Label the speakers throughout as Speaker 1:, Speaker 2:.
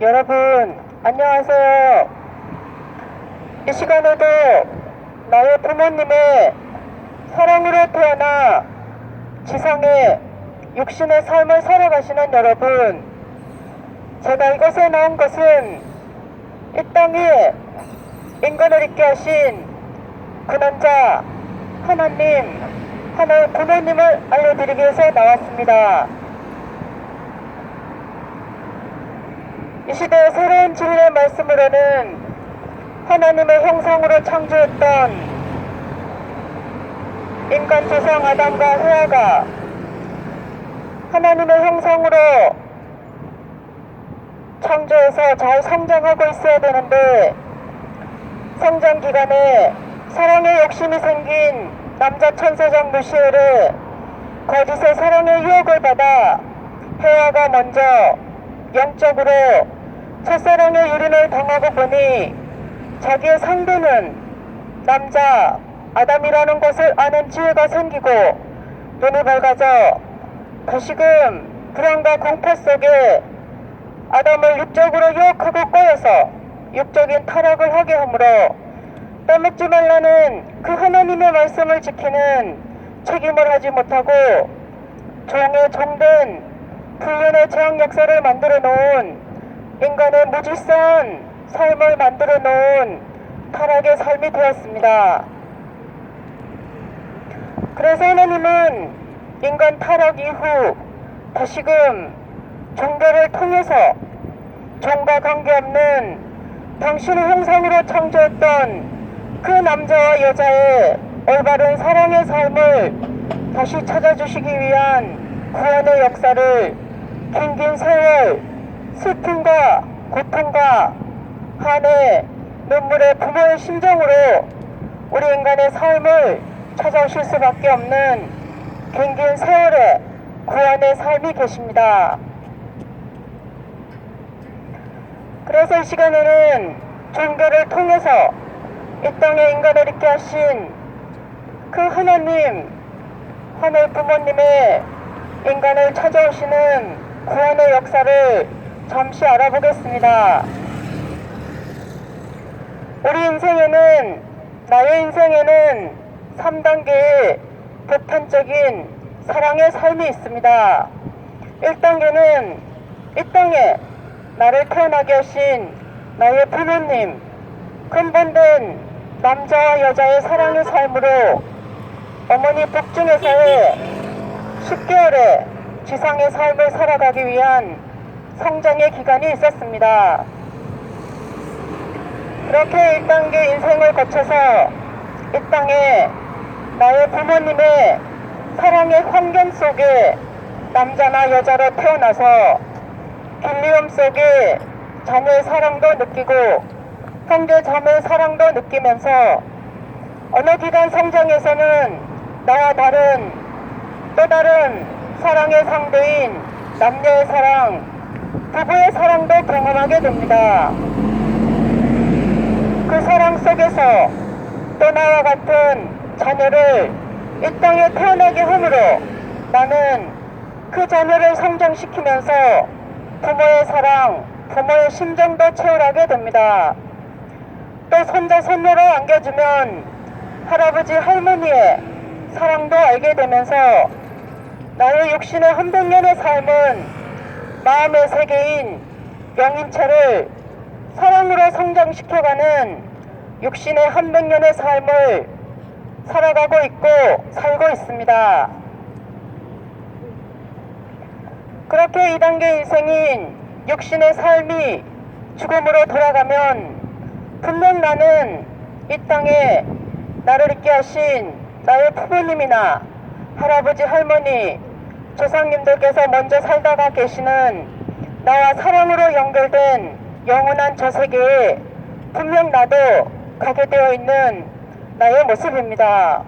Speaker 1: 여러분, 안녕하세요. 이 시간에도 나의 부모님의 사랑으로 태어나 지상의 육신의 삶을 살아가시는 여러분, 제가 이곳에 나온 것은 이 땅에 인간을 있게 하신 근원자 하나님, 하나의 부모님을 알려드리기 위해서 나왔습니다. 이 시대의 새로운 진리의 말씀으로는 하나님의 형상으로 창조했던 인간 조상 아담과 헤아가 하나님의 형상으로 창조해서 잘 성장하고 있어야 되는데, 성장 기간에 사랑의 욕심이 생긴 남자 천사장 루시엘의 거짓의 사랑의 유혹을 받아 헤아가 먼저 영적으로 첫사랑의 유린을 당하고 보니 자기의 상대는 남자 아담이라는 것을 아는 지혜가 생기고 눈이 밝아져 다시금 불안과 공포 속에 아담을 육적으로 유혹하고 꼬여서 육적인 타락을 하게 하므로 빼먹지 말라는 그 하나님의 말씀을 지키는 책임을 하지 못하고 종의 종된 불륜의 재앙 역사를 만들어 놓은 인간의 무질서한 삶을 만들어 놓은 타락의 삶이 되었습니다. 그래서 하나님은 인간 타락 이후 다시금 종교를 통해서 종과 관계없는 당신의 형상으로 창조했던 그 남자와 여자의 올바른 사랑의 삶을 다시 찾아주시기 위한 구원의 역사를 긴긴 세월 슬픔과 고통과 한의 눈물의 부모의 심정으로 우리 인간의 삶을 찾아오실 수밖에 없는 긴긴 세월의 구원의 삶이 계십니다. 그래서 이 시간에는 종교를 통해서 이 땅에 인간을 있게 하신 그 하나님, 하늘 부모님의 인간을 찾아오시는 구원의 역사를 잠시 알아보겠습니다. 우리 인생에는, 나의 인생에는 3단계의 보편적인 사랑의 삶이 있습니다. 1단계는 이 땅에 나를 태어나게 하신 나의 부모님, 근본된 남자와 여자의 사랑의 삶으로 어머니 복중에서의 10개월의 지상의 삶을 살아가기 위한 성장의 기간이 있었습니다. 그렇게 1단계 인생을 거쳐서 이 땅에 나의 부모님의 사랑의 환경 속에 남자나 여자로 태어나서 길리움 속에 자녀의 사랑도 느끼고 형제 자매의 사랑도 느끼면서 어느 기간 성장에서는 나와 다른 또 다른 사랑의 상대인 남녀의 사랑, 부부의 사랑도 경험하게 됩니다. 그 사랑 속에서 또 나와 같은 자녀를 이 땅에 태어나게 함으로 나는 그 자녀를 성장시키면서 부모의 사랑, 부모의 심정도 채울하게 됩니다. 또 손자, 손녀로 안겨주면 할아버지, 할머니의 사랑도 알게 되면서 나의 육신의 한백년의 삶은 마음의 세계인 영인체를 사랑으로 성장시켜가는 육신의 한백년의 삶을 살아가고 있고 살고 있습니다. 그렇게 2단계 인생인 육신의 삶이 죽음으로 돌아가면 분명 나는 이 땅에 나를 있게 하신 나의 부모님이나 할아버지, 할머니, 조상님들께서 먼저 살다가 계시는 나와 사랑으로 연결된 영원한 저 세계에 분명 나도 가게 되어 있는 나의 모습입니다.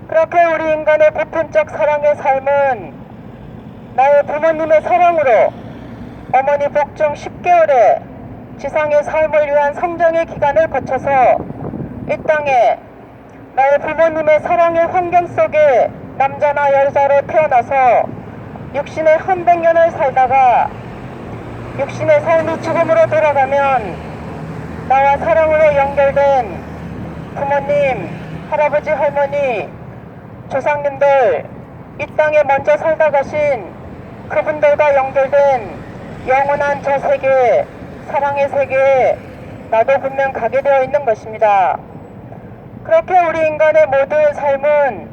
Speaker 1: 그렇게 우리 인간의 보편적 사랑의 삶은 나의 부모님의 사랑으로 어머니 복중 10개월의 지상의 삶을 위한 성장의 기간을 거쳐서 이 땅에 나의 부모님의 사랑의 환경 속에 남자나 여자로 태어나서 육신의 한 백년을 살다가 육신의 삶이 죽음으로 돌아가면 나와 사랑으로 연결된 부모님, 할아버지, 할머니, 조상님들, 이 땅에 먼저 살다 가신 그분들과 연결된 영원한 저 세계, 사랑의 세계에 나도 분명 가게 되어 있는 것입니다. 그렇게 우리 인간의 모든 삶은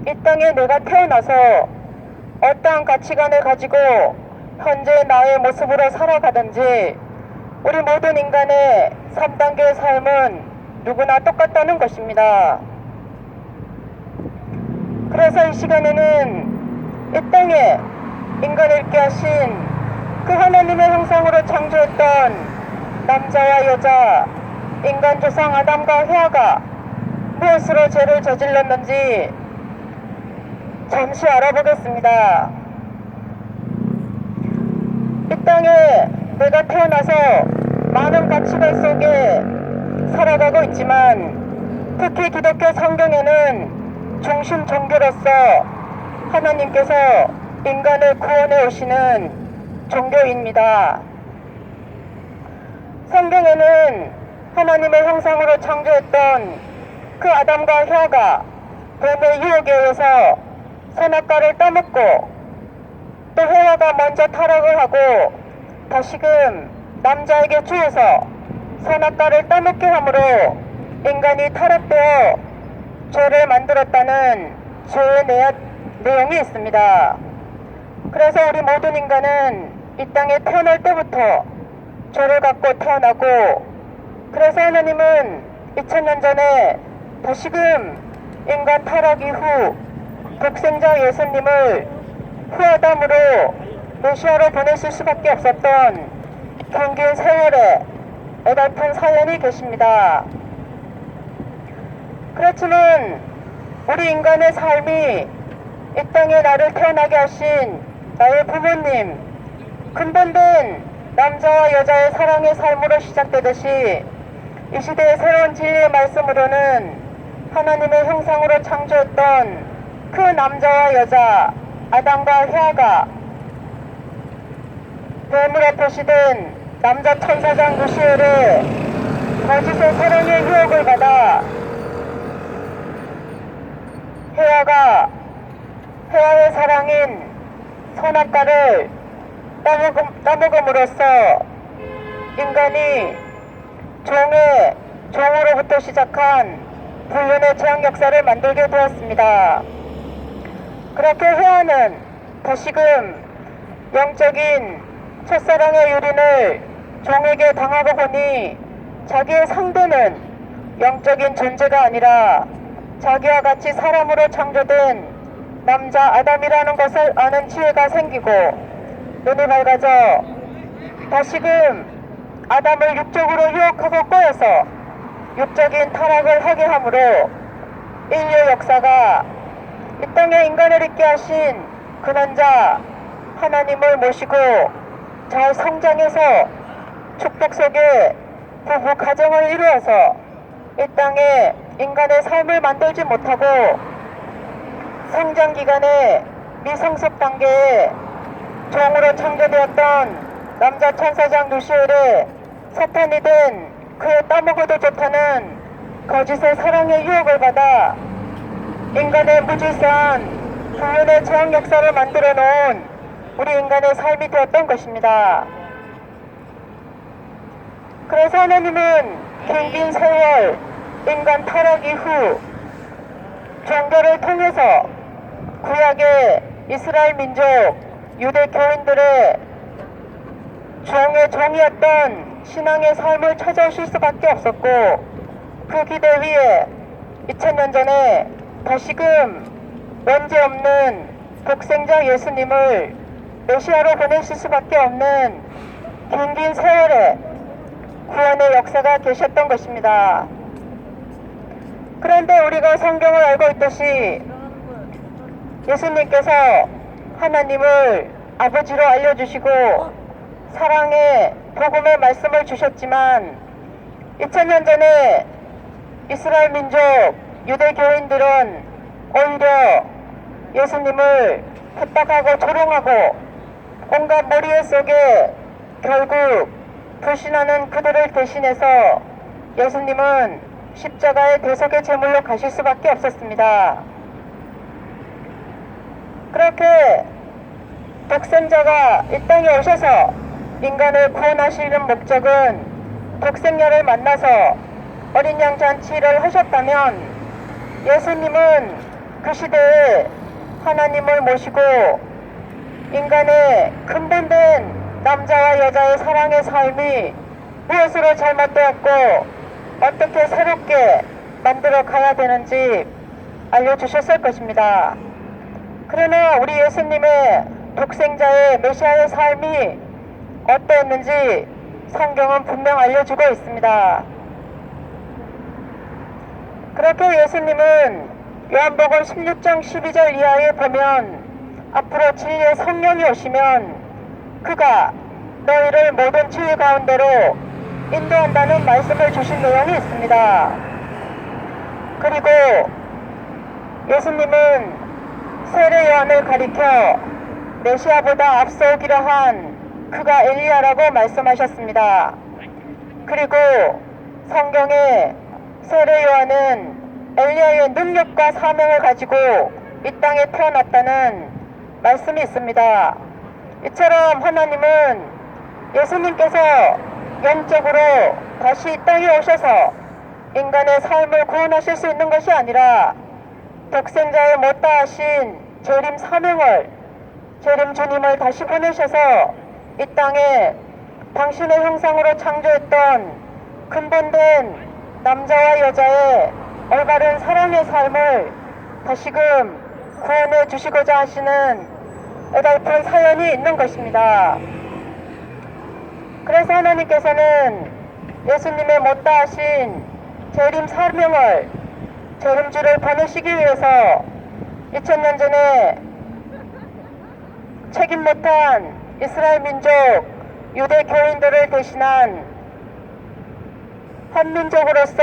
Speaker 1: 이 땅에 내가 태어나서 어떠한 가치관을 가지고 현재 나의 모습으로 살아가든지 우리 모든 인간의 3단계의 삶은 누구나 똑같다는 것입니다. 그래서 이 시간에는 이 땅에 인간을 있게 하신 그 하나님의 형상으로 창조했던 남자와 여자, 인간 조상 아담과 헤아가 무엇으로 죄를 저질렀는지 잠시 알아보겠습니다. 이 땅에 내가 태어나서 많은 가치관 속에 살아가고 있지만 특히 기독교 성경에는 중심 종교로서 하나님께서 인간을 구원해 오시는 종교입니다. 성경에는 하나님의 형상으로 창조했던 그 아담과 헤아가 뱀의 유혹에 의해서 선악과를 따먹고 또 헤아가 먼저 타락을 하고 다시금 남자에게 주어서 선악과를 따먹게 함으로 인간이 타락되어 죄를 만들었다는 죄의 내용이 있습니다. 그래서 우리 모든 인간은 이 땅에 태어날 때부터 죄를 갖고 태어나고 그래서 하나님은 2000년 전에 다시금 인간 타락 이후 독생자 예수님을 후아담으로 메시아로 보내실 수밖에 없었던 긴 세월에 애달픈 사연이 계십니다. 그렇지만 우리 인간의 삶이 이 땅에 나를 태어나게 하신 나의 부모님, 근본된 남자와 여자의 사랑의 삶으로 시작되듯이 이 시대의 새로운 진리의 말씀으로는 하나님의 형상으로 창조했던 그 남자와 여자 아담과 헤아가 뱀으로 표시된 남자 천사장 루시엘의 거짓의 사랑의 유혹을 받아 헤아의 사랑인 선악과를 따먹음으로써 인간이 종으로부터 시작한 불륜의 재앙 역사를 만들게 되었습니다. 그렇게 헤아는 다시금 영적인 첫사랑의 유린을 종에게 당하고 보니 자기의 상대는 영적인 존재가 아니라 자기와 같이 사람으로 창조된 남자 아담이라는 것을 아는 지혜가 생기고 눈이 밝아져 다시금 아담을 육적으로 유혹하고 꼬여서 육적인 타락을 하게 하므로 인류 역사가 이 땅에 인간을 있게 하신 근원자 하나님을 모시고 잘 성장해서 축복 속에 부부 가정을 이루어서 이 땅에 인간의 삶을 만들지 못하고 성장 기간에 미성숙 단계에 종으로 창조되었던 남자 천사장 루시엘의 사탄이 된 그의 따먹어도 좋다는 거짓의 사랑의 유혹을 받아 인간의 무질서한 불륜의 재앙 역사를 만들어 놓은 우리 인간의 삶이 되었던 것입니다. 그래서 하나님은 긴 세월 인간 타락 이후 종교를 통해서 구약의 이스라엘 민족 유대 교인들의 종의 종이었던 신앙의 삶을 찾아오실 수밖에 없었고 그 기대 위에 2000년 전에 다시금 원죄 없는 독생자 예수님을 메시아로 보내실 수밖에 없는 긴 세월에 구원의 역사가 계셨던 것입니다. 그런데 우리가 성경을 알고 있듯이 예수님께서 하나님을 아버지로 알려주시고 사랑의 복음의 말씀을 주셨지만 2000년 전에 이스라엘 민족 유대 교인들은 오히려 예수님을 핍박하고 조롱하고 온갖 머리에 속에 결국 불신하는 그들을 대신해서 예수님은 십자가의 대속의 제물로 가실 수밖에 없었습니다. 그렇게 독생자가 이 땅에 오셔서 인간을 구원하시는 목적은 독생녀를 만나서 어린 양 잔치를 하셨다면 예수님은 그 시대에 하나님을 모시고 인간의 근본된 남자와 여자의 사랑의 삶이 무엇으로 잘못되었고 어떻게 새롭게 만들어 가야 되는지 알려주셨을 것입니다. 그러나 우리 예수님의 독생자의 메시아의 삶이 어떠했는지 성경은 분명 알려주고 있습니다. 그렇게 예수님은 요한복음 16장 12절 이하에 보면 앞으로 진리의 성령이 오시면 그가 너희를 모든 진리 가운데로 인도한다는 말씀을 주신 내용이 있습니다. 그리고 예수님은 세례 요한을 가리켜 메시아보다 앞서오기로 한 그가 엘리야라고 말씀하셨습니다. 그리고 성경에 세례 요한은 엘리야의 능력과 사명을 가지고 이 땅에 태어났다는 말씀이 있습니다. 이처럼 하나님은 예수님께서 영적으로 다시 이 땅에 오셔서 인간의 삶을 구원하실 수 있는 것이 아니라 독생자의 못다하신 재림 사명을 재림 주님을 다시 보내셔서 이 땅에 당신의 형상으로 창조했던 근본된 남자와 여자의 올바른 사랑의 삶을 다시금 구원해 주시고자 하시는 애달픈 사연이 있는 것입니다. 그래서 하나님께서는 예수님의 못다하신 재림 사명을 재림주를 보내시기 위해서 2000년 전에 책임 못한 이스라엘 민족 유대 교인들을 대신한 한 민족으로서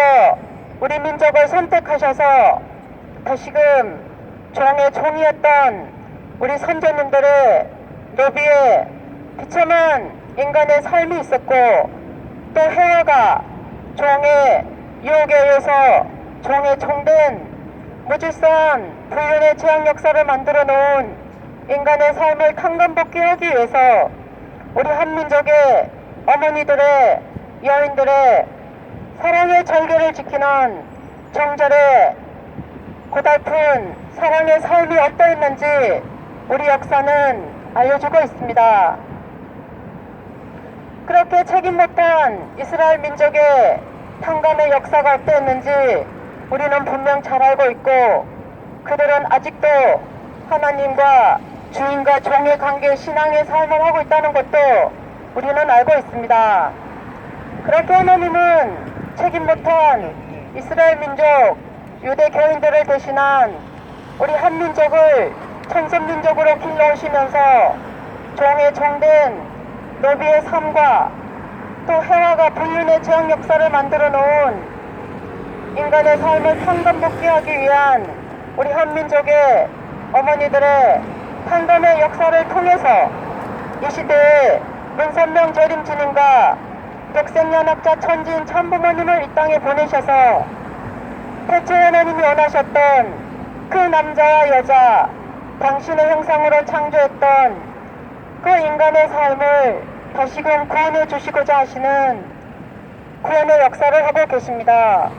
Speaker 1: 우리 민족을 선택하셔서 다시금 종의 종이었던 우리 선조님들의 노비에 비참한 인간의 삶이 있었고 또 해와가 종의 유혹에 의해서 종의 종된 무질서한 불륜의 재앙 역사를 만들어 놓은 인간의 삶을 탕감복귀하기 위해서 우리 한민족의 어머니들의 여인들의 사랑의 절개를 지키는 정절의 고달픈 사랑의 삶이 어떠했는지 우리 역사는 알려주고 있습니다. 그렇게 책임 못한 이스라엘 민족의 탕감의 역사가 어떠했는지 우리는 분명 잘 알고 있고 그들은 아직도 하나님과 주인과 종의 관계 신앙의 삶을 하고 있다는 것도 우리는 알고 있습니다. 그렇게 하나님은 책임 못한 이스라엘 민족 유대 교인들을 대신한 우리 한민족을 천선민족으로 길러오시면서 종의 종된 노비의 삶과 또 해와가 불륜의 재앙 역사를 만들어 놓은 인간의 삶을 탕감복귀하기 위한 우리 한민족의 어머니들의 탕감의 역사를 통해서 이 시대에 문선명 재림주님과 백생연합자 천지인 참부모님을 이 땅에 보내셔서 태초 하나님이 원하셨던 그 남자와 여자 당신의 형상으로 창조했던 그 인간의 삶을 다시금 구원해 주시고자 하시는 구원의 역사를 하고 계십니다.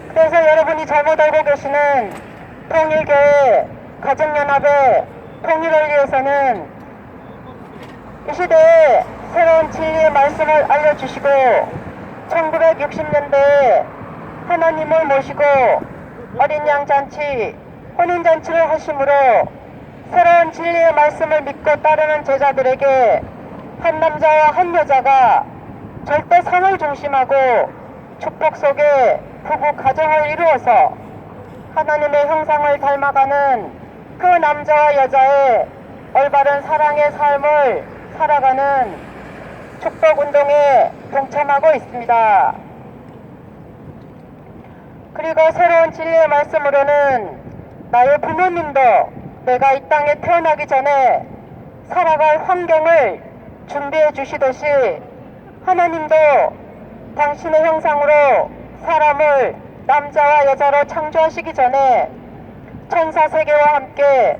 Speaker 1: 그래서 여러분이 잘못 알고 계시는 통일교회 가정연합의 통일을 위해서는 이 시대에 새로운 진리의 말씀을 알려주시고 1960년대에 하나님을 모시고 어린 양 잔치, 혼인 잔치를 하심으로 새로운 진리의 말씀을 믿고 따르는 제자들에게 한 남자와 한 여자가 절대 상을 중심하고 축복 속에 부부 가정을 이루어서 하나님의 형상을 닮아가는 그 남자와 여자의 올바른 사랑의 삶을 살아가는 축복운동에 동참하고 있습니다. 그리고 새로운 진리의 말씀으로는 나의 부모님도 내가 이 땅에 태어나기 전에 살아갈 환경을 준비해 주시듯이 하나님도 당신의 형상으로 사람을 남자와 여자로 창조하시기 전에 천사 세계와 함께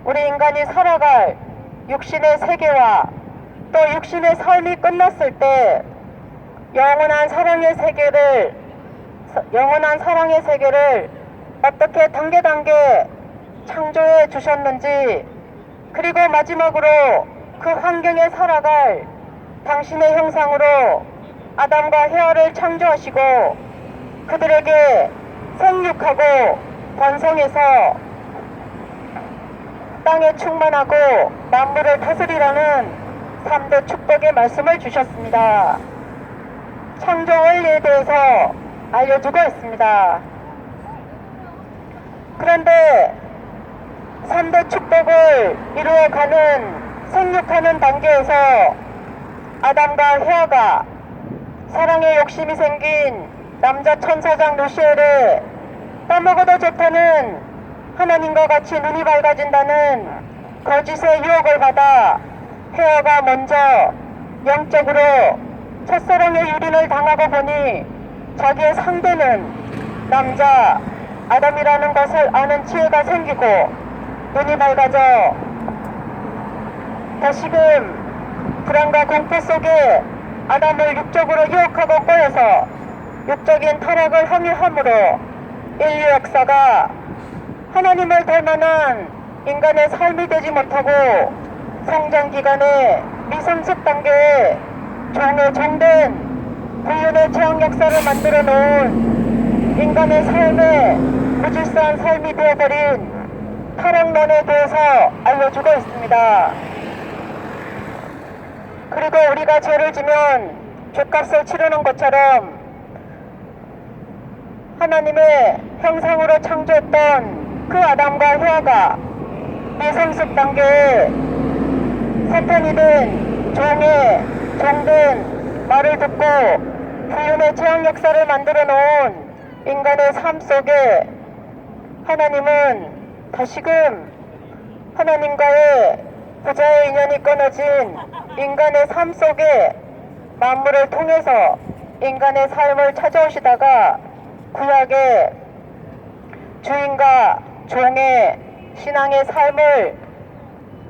Speaker 1: 우리 인간이 살아갈 육신의 세계와 또 육신의 삶이 끝났을 때 영원한 사랑의 세계를 어떻게 단계 창조해 주셨는지, 그리고 마지막으로 그 환경에 살아갈 당신의 형상으로 아담과 헤아를 창조하시고 그들에게 생육하고 번성해서 땅에 충만하고 만물을 다스리라는 3대 축복의 말씀을 주셨습니다. 창조 원리에 대해서 알려주고 있습니다. 그런데 3대 축복을 이루어가는 생육하는 단계에서 아담과 헤아가 사랑의 욕심이 생긴 남자 천사장 루시엘의 따먹어도 좋다는 하나님과 같이 눈이 밝아진다는 거짓의 유혹을 받아 헤아가 먼저 영적으로 첫사랑의 유린을 당하고 보니 자기의 상대는 남자 아담이라는 것을 아는 지혜가 생기고 눈이 밝아져 다시금 불안과 공포 속에 아담을 육적으로 유혹하고 꼬여서 육적인 타락을 항해함으로 인류 역사가 하나님을 닮아난 인간의 삶이 되지 못하고 성장 기간의 미성숙 단계에 종의 종된 불륜의 재앙 역사를 만들어 놓은 인간의 삶에 무질서한 삶이 되어버린 타락론에 대해서 알려주고 있습니다. 그리고 우리가 죄를 지면 죄값을 치르는 것처럼 하나님의 형상으로 창조했던 그 아담과 헤아가 미성숙 단계에 사탄이든 종된 말을 듣고 불륜의 재앙 역사를 만들어 놓은 인간의 삶 속에 하나님은 다시금 하나님과의 부자의 인연이 끊어진 인간의 삶 속에 만물을 통해서 인간의 삶을 찾아오시다가 구약의 주인과 종의 신앙의 삶을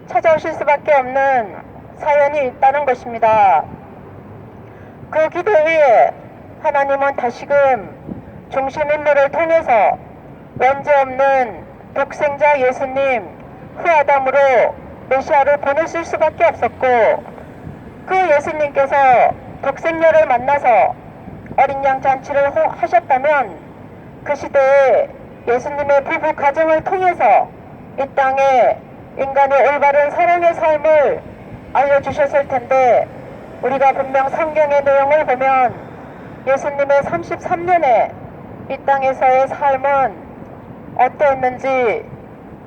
Speaker 1: 찾아오실 수밖에 없는 사연이 있다는 것입니다. 그 기도 위에 하나님은 다시금 중심 인물을 통해서 원죄 없는 독생자 예수님 후아담으로 메시아를 보내실 수밖에 없었고, 그 예수님께서 독생녀를 만나서 어린 양 잔치를 하셨다면 그 시대에 예수님의 부부 가정을 통해서 이 땅에 인간의 올바른 사랑의 삶을 알려주셨을 텐데, 우리가 분명 성경의 내용을 보면 예수님의 33년의 이 땅에서의 삶은 어떠했는지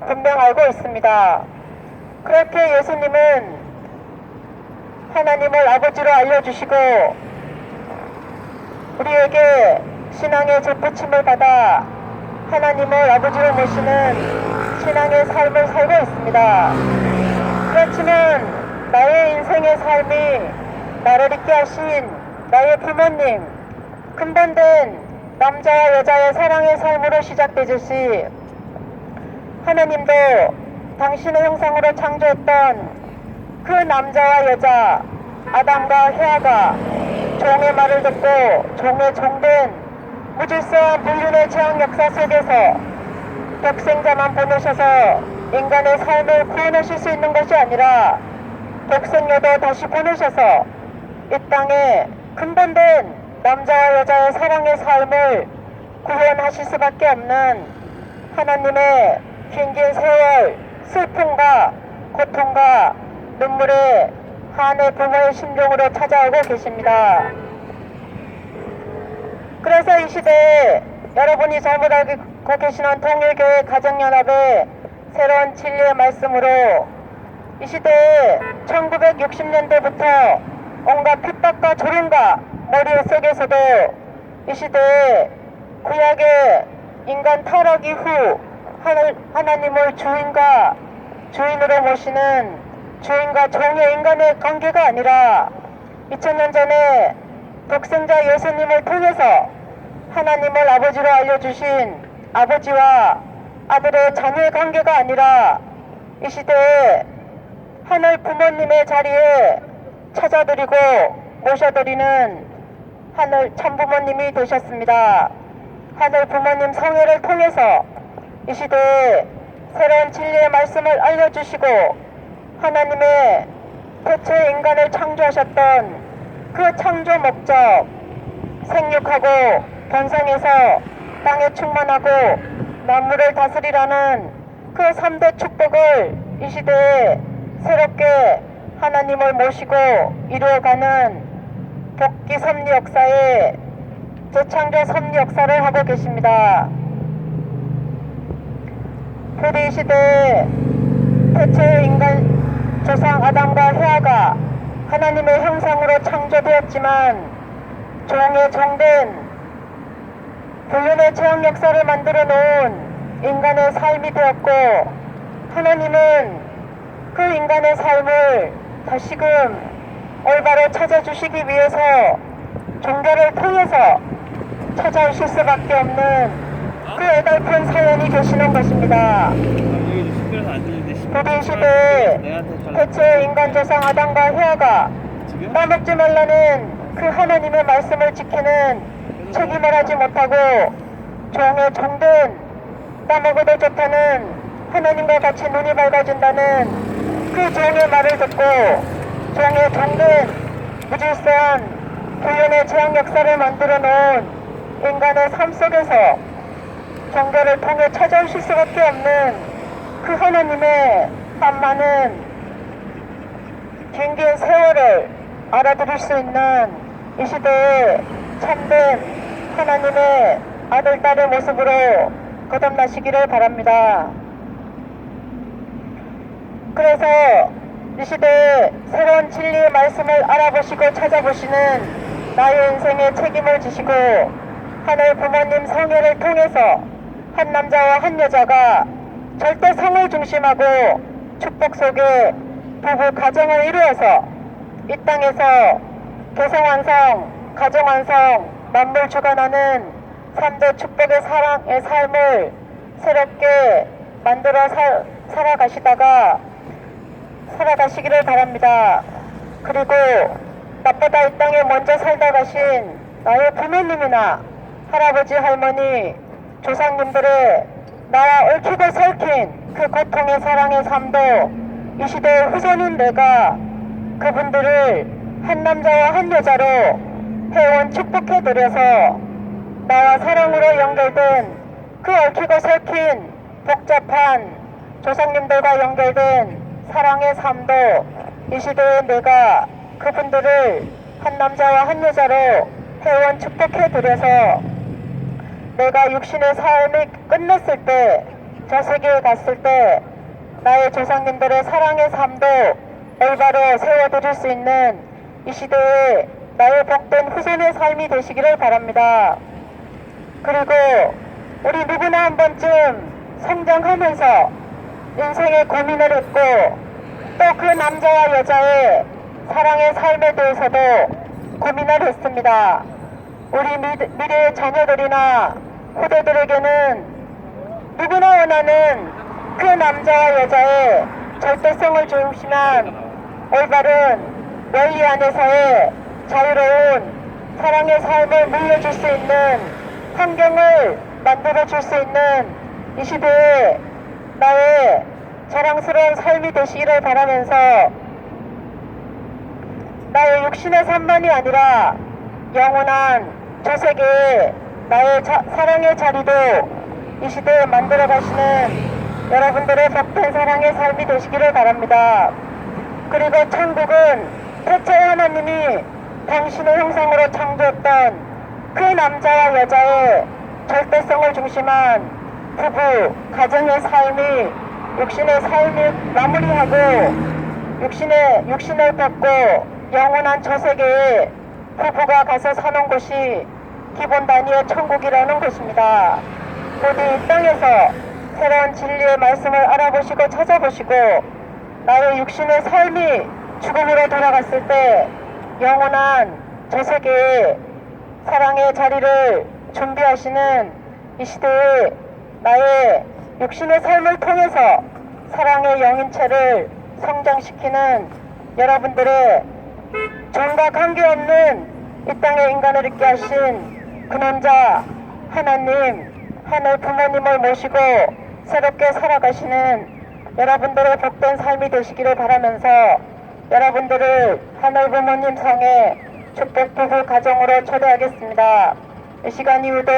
Speaker 1: 분명 알고 있습니다. 그렇게 예수님은 하나님을 아버지로 알려주시고 우리에게 신앙의 접붙임을 받아 하나님을 아버지로 모시는 신앙의 삶을 살고 있습니다. 그렇지만 나의 인생의 삶이 나를 있게 하신 나의 부모님, 근본된 남자와 여자의 사랑의 삶으로 시작되듯이 하나님도 당신의 형상으로 창조했던 그 남자와 여자 아담과 헤아가 종의 말을 듣고 종의 종된 무질서한 불륜의 재앙 역사 속에서 독생자만 보내셔서 인간의 삶을 구원하실 수 있는 것이 아니라 독생녀도 다시 보내셔서 이 땅에 근본된 남자와 여자의 사랑의 삶을 구원하실 수밖에 없는 하나님의 긴긴 세월 슬픔과 고통과 눈물의 한해 부모의 심정으로 찾아오고 계십니다. 그래서 이 시대에 여러분이 잘못 알고 계시는 통일교회 가정연합의 새로운 진리의 말씀으로 이 시대에 1960년대부터 온갖 핍박과 조롱과 머리 속에서도 이 시대에 구약의 인간 타락 이후 하나님을 주인과 주인으로 모시는 주인과 종의 인간의 관계가 아니라 2000년 전에 독생자 예수님을 통해서 하나님을 아버지로 알려주신 아버지와 아들의 자녀의 관계가 아니라 이 시대에 하늘 부모님의 자리에 찾아드리고 모셔드리는 하늘 참부모님이 되셨습니다. 하늘 부모님 성회를 통해서 이 시대에 새로운 진리의 말씀을 알려주시고 하나님의 태초에 인간을 창조하셨던 그 창조 목적, 생육하고 번성해서 땅에 충만하고 만물을 다스리라는 그 3대 축복을 이 시대에 새롭게 하나님을 모시고 이루어가는 복귀 섭리 역사에 재창조 섭리 역사를 하고 계십니다. 부디 이 시대에 태초의 인간 조상 아담과 헤아가 하나님의 형상으로 창조되었지만 종에 종된 불륜의 죄악 역사를 만들어 놓은 인간의 삶이 되었고 하나님은 그 인간의 삶을 다시금 올바로 찾아주시기 위해서 종교를 통해서 찾아오실 수밖에 없는 그 애달픈 사연이 되시는 것입니다. 부디 시대에 대체 인간 조상 아담과 헤아가 따먹지 말라는 그 하나님의 말씀을 지키는 책임을 하지 못하고 종의 종된 따먹어도 좋다는 하나님과 같이 눈이 밝아진다는 그 종의 말을 듣고 종의 종된 무질서한 불륜의 재앙 역사를 만들어 놓은 인간의 삶 속에서 종교를 통해 찾아오실 수밖에 없는 그 하나님의 한 많은 긴긴 세월을 알아들을 수 있는 이 시대에 참된 하나님의 아들, 딸의 모습으로 거듭나시기를 바랍니다. 그래서 이 시대에 새로운 진리의 말씀을 알아보시고 찾아보시는 나의 인생의 책임을 지시고 하늘 부모님 성회를 통해서 한 남자와 한 여자가 절대 성을 중심하고 축복 속에 부부 가정을 이루어서 이 땅에서 개성완성, 가정완성, 만물 주관하는 3대 축복의 사랑의 삶을 새롭게 만들어 살아가시기를 바랍니다. 그리고 나보다 이 땅에 먼저 살다 가신 나의 부모님이나 할아버지, 할머니, 조상님들의 나와 얽히고 설킨 그 고통의 사랑의 삶도 이 시대의 후손인 내가 그분들을 한 남자와 한 여자로 해온 축복해드려서 나와 사랑으로 연결된 그 얽히고 설킨 복잡한 조상님들과 연결된 사랑의 삶도 이 시대에 내가 그분들을 한 남자와 한 여자로 해온 축복해드려서 내가 육신의 삶이 끝났을 때 저 세계에 갔을 때 나의 조상님들의 사랑의 삶도 올바로 세워드릴 수 있는 이 시대에 나의 복된 후손의 삶이 되시기를 바랍니다. 그리고 우리 누구나 한 번쯤 성장하면서 인생의 고민을 했고 또 그 남자와 여자의 사랑의 삶에 대해서도 고민을 했습니다. 우리 미래의 자녀들이나 후대들에게는 누구나 원하는 그 남자와 여자의 절대성을 중심한 올바른 원리 안에서의 자유로운 사랑의 삶을 물려줄 수 있는 환경을 만들어줄 수 있는 이 시대에 나의 자랑스러운 삶이 되시기를 바라면서 나의 육신의 삶만이 아니라 영원한 저 세계에 나의 사랑의 자리도 이 시대에 만들어 가시는 여러분들의 복된 사랑의 삶이 되시기를 바랍니다. 그리고 천국은 태초의 하나님이 당신의 형상으로 창조했던 그 남자와 여자의 절대성을 중심한 부부, 가정의 삶이 육신의 삶을 마무리하고 육신을 벗고 영원한 저 세계에 부부가 가서 사는 곳이 기본 단위의 천국이라는 것입니다. 부디 이 땅에서 새로운 진리의 말씀을 알아보시고 찾아보시고 나의 육신의 삶이 죽음으로 돌아갔을 때 영원한 저 세계에 사랑의 자리를 준비하시는 이 시대에 나의 육신의 삶을 통해서 사랑의 영인체를 성장시키는 여러분들의 종과 관계없는 이 땅의 인간을 있게 하신 근원자 하나님, 하늘 부모님을 모시고 새롭게 살아가시는 여러분들의 복된 삶이 되시기를 바라면서 여러분들을 하늘 부모님 성에 축복 부부 가정으로 초대하겠습니다. 이 시간 이후도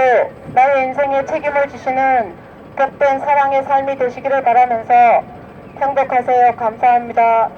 Speaker 1: 나의 인생에 책임을 지시는 복된 사랑의 삶이 되시기를 바라면서 행복하세요. 감사합니다.